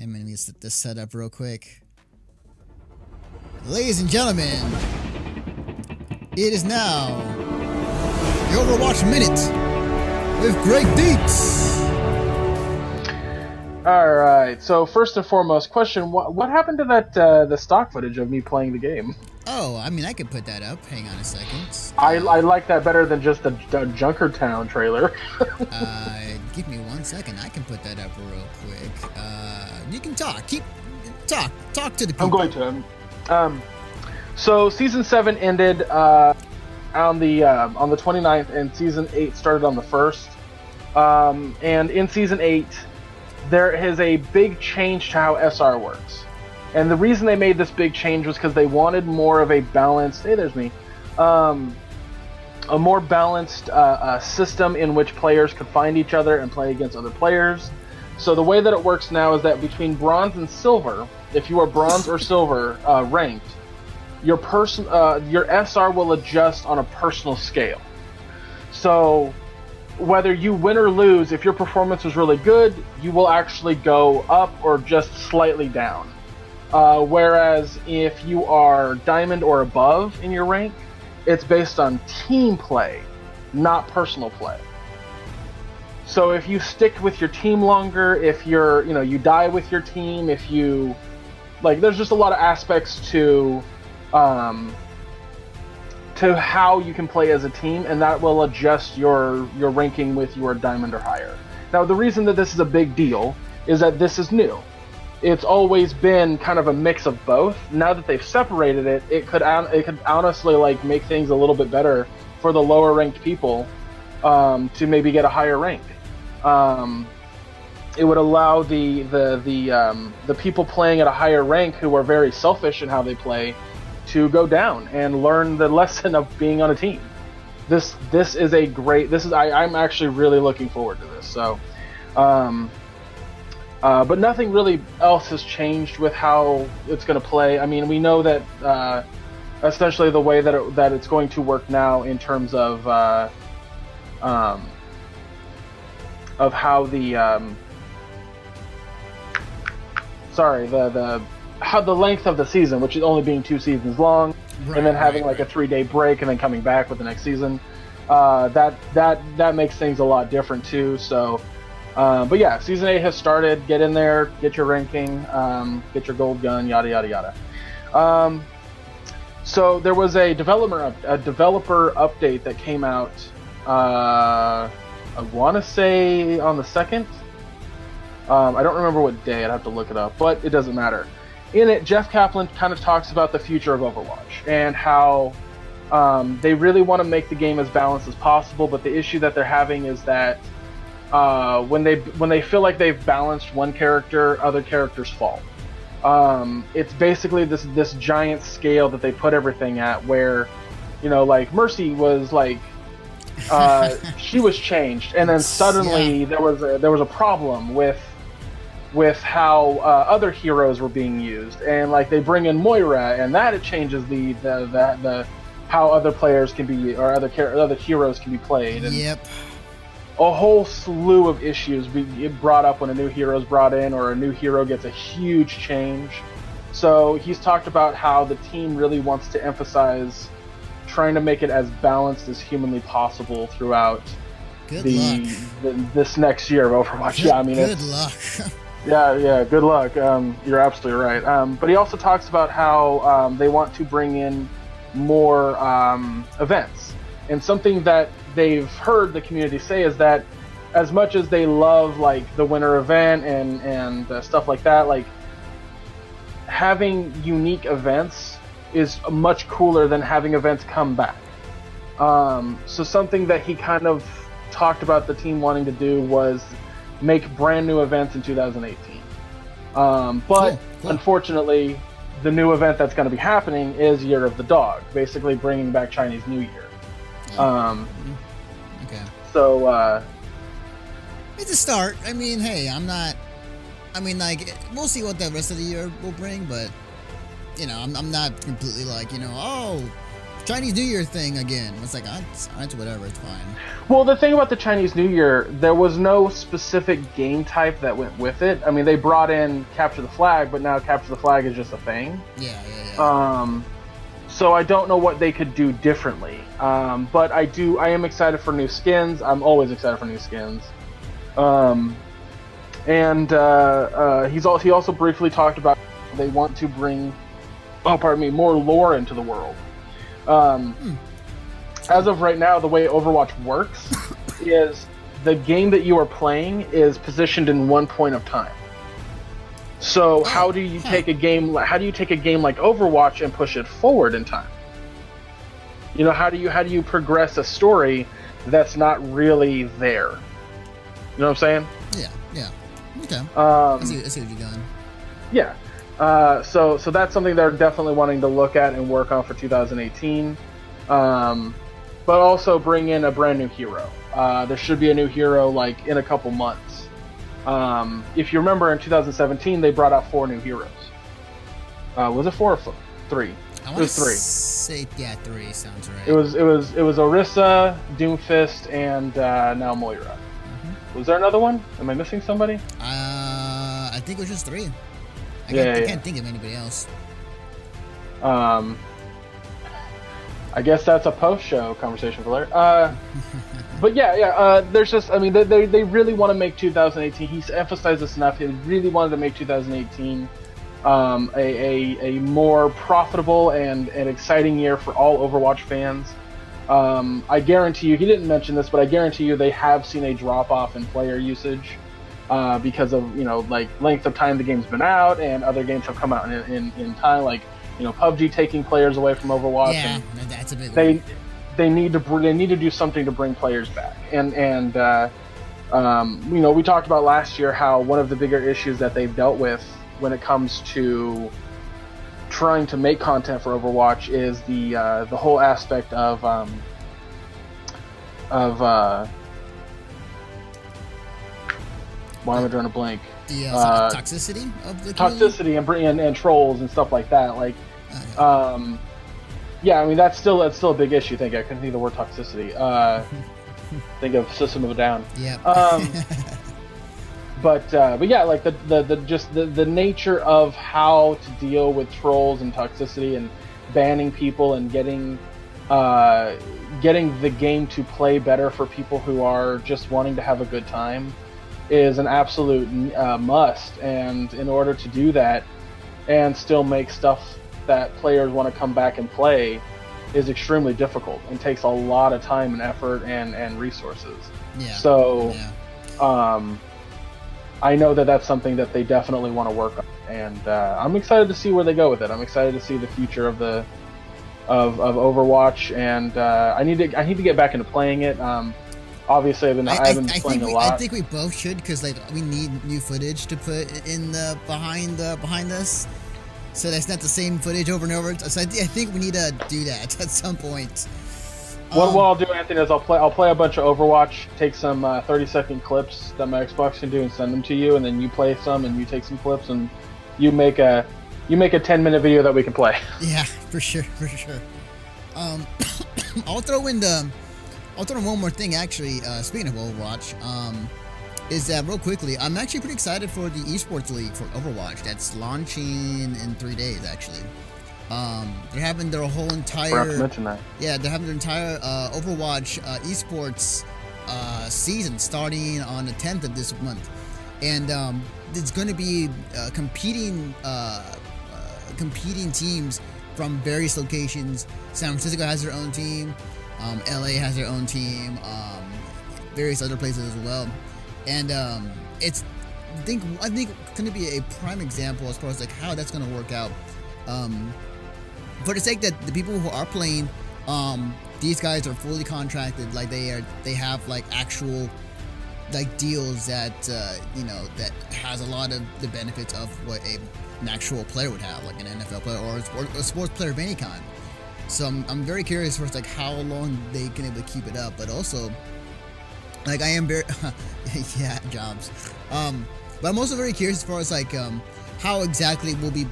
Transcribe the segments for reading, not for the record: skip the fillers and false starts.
I'm gonna set this set up real quick. Ladies and gentlemen, it is now the Overwatch Minute with Gregg Dietz. Alright, so first and foremost, question, what happened to that the stock footage of me playing the game? Oh, I mean, I could put that up. Hang on a second. I like that better than just the Junkertown trailer. Give me 1 second. I can put that up real quick. You can talk. Talk to the people. I'm going to. So Season 7 ended on the 29th, and Season 8 started on the 1st. And in Season 8, there is a big change to how SR works. And the reason they made this big change was because they wanted more of a balanced, hey, there's me, a more balanced system in which players could find each other and play against other players. So the way that it works now is that between bronze and silver, if you are bronze or silver ranked, your SR will adjust on a personal scale. So whether you win or lose, if your performance is really good, you will actually go up or just slightly down. Whereas if you are diamond or above in your rank, it's based on team play, not personal play. So if you stick with your team longer, if you die with your team, if you, there's just a lot of aspects to how you can play as a team, and that will adjust your ranking with your diamond or higher. Now, the reason that this is a big deal is that this is new. It's always been kind of a mix of both. Now that they've separated it, it could honestly make things a little bit better for the lower ranked people to maybe get a higher rank. It would allow the people playing at a higher rank who are very selfish in how they play to go down and learn the lesson of being on a team. This is a great. I'm actually really looking forward to this. So. But nothing really else has changed with how it's going to play. I mean, we know that essentially the way that it's going to work now in terms of how the length of the season, which is only being 2 seasons long, and then having a 3-day break and then coming back with the next season. That makes things a lot different too. So. But yeah, Season 8 has started. Get in there, get your ranking, get your gold gun, yada yada yada. So there was a developer update that came out. I want to say on the 2nd. I don't remember what day. I'd have to look it up, but it doesn't matter. In it, Jeff Kaplan kind of talks about the future of Overwatch and how they really want to make the game as balanced as possible. But the issue that they're having is that when they feel like they've balanced one character, other characters fall. It's basically this giant scale that they put everything at, where, Mercy was she was changed, and then suddenly there was a problem with how other heroes were being used, and they bring in Moira, and that it changes the how other players can be, or other heroes can be played. And yep. A whole slew of issues brought up when a new hero is brought in, or a new hero gets a huge change. So he's talked about how the team really wants to emphasize trying to make it as balanced as humanly possible throughout this next year of Overwatch. Good luck. Yeah, good luck. You're absolutely right. But he also talks about how they want to bring in more events. And something that they've heard the community say is that as much as they love the winter event and stuff like that, having unique events is much cooler than having events come back. So something that he kind of talked about the team wanting to do was make brand new events in 2018. But cool. Unfortunately, the new event that's going to be happening is Year of the Dog, basically bringing back Chinese New Year. Okay. So, it's a start. I mean, hey, we'll see what the rest of the year will bring, but, I'm not completely Chinese New Year thing again. It's like, it's whatever, it's fine. Well, the thing about the Chinese New Year, there was no specific game type that went with it. I mean, they brought in Capture the Flag, but now Capture the Flag is just a thing. Yeah. So I don't know what they could do differently. But I am excited for new skins. I'm always excited for new skins. He also briefly talked about they want to bring, more lore into the world. As of right now, the way Overwatch works is the game that you are playing is positioned in one point of time. So how do you take a game like Overwatch and push it forward in time? You know, how do you progress a story that's not really there? You know what I'm saying? Yeah. Okay. I see what you're doing. Yeah. So that's something they're definitely wanting to look at and work on for 2018. But also bring in a brand new hero. There should be a new hero like in a couple months. If you remember, in 2017 they brought out 4 new heroes. Was it 4 or 3? It was 3. Say 3 sounds right. It was Orisa, Doomfist, and now Moira. Mm-hmm. Was there another one? Am I missing somebody? I think it was just 3. I can't think of anybody else. I guess that's a post-show conversation for later. But there's just, I mean, they really want to make 2018. He's emphasized this enough. He really wanted to make 2018 a more profitable and exciting year for all Overwatch fans. I guarantee you, he didn't mention this, but I guarantee you they have seen a drop-off in player usage because of, like length of time the game's been out, and other games have come out in time, like, PUBG taking players away from Overwatch. Yeah, and that's a big one. They need to do something to bring players back. And we talked about last year how one of the bigger issues that they've dealt with when it comes to trying to make content for Overwatch is the whole aspect of why am I drawing a blank? The toxicity of the toxicity and trolls and stuff like that. Like, I mean that's still a big issue. I couldn't think of the word toxicity. Think of System of a Down. Yeah. But yeah, like the nature of how to deal with trolls and toxicity and banning people and getting the game to play better for people who are just wanting to have a good time is an absolute must. And in order to do that and still make stuff that players want to come back and play is extremely difficult and takes a lot of time and effort and resources. Yeah. So I know that that's something that they definitely want to work on, and I'm excited to see where they go with it. I'm excited to see the future of Overwatch, and I need to get back into playing it. Obviously, I've been playing a lot. I think we both should, because like we need new footage to put in the behind us, so that's not the same footage over and over. So I think we need to do that at some point. What I'll do, Anthony, is I'll play a bunch of Overwatch, take some 30-second clips that my Xbox can do, and send them to you, and then you play some, and you take some clips, and you make a 10-minute video that we can play. Yeah, for sure. I'll throw in one more thing, actually. Speaking of Overwatch, is that real quickly, I'm actually pretty excited for the esports league for Overwatch that's launching in 3 days, actually. They're having their whole entire. Forgot to mention that. Yeah, they're having their entire Overwatch esports season starting on the 10th of this month, and it's going to be competing teams from various locations. San Francisco has their own team. LA has their own team. Various other places as well, and it's I think going to be a prime example as far as like how that's going to work out. For the sake that the people who are playing, these guys are fully contracted. Like they have like actual like deals that that has a lot of the benefits of what an actual player would have, like an NFL player or a sports player of any kind. So I'm very curious for like how long they can able to keep it up, but also like I am very yeah, jobs. But I'm also very curious as far as like how exactly will be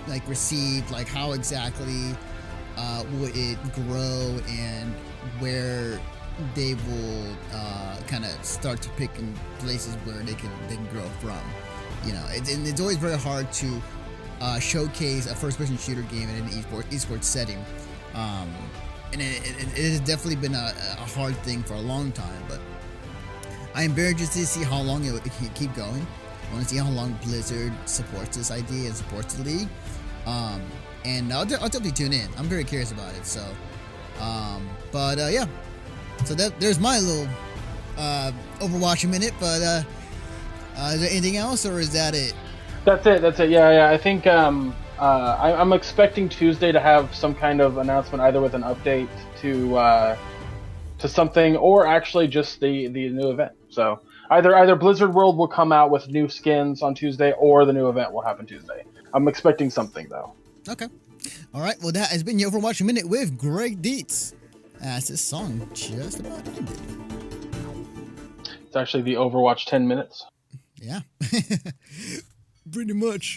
like received, like how exactly will it grow and where they will kind of start to pick in places where they can grow from. You know, and it's always very hard to showcase a first-person shooter game in an esports setting. And it has definitely been a hard thing for a long time, but I am very interested to see how long it can keep going. I want to see how long Blizzard supports this idea and supports the league. And I'll definitely tune in. I'm very curious about it. So, yeah. So there's my little Overwatch minute. But is there anything else, or is that it? That's it. Yeah. I think I'm expecting Tuesday to have some kind of announcement, either with an update to something, or actually just the new event. So either Blizzard World will come out with new skins on Tuesday, or the new event will happen Tuesday. I'm expecting something though. Okay. All right. Well, that has been your Overwatch Minute with Gregg Dietz. As this song just about ended. It's actually the Overwatch 10 minutes. Yeah. Pretty much.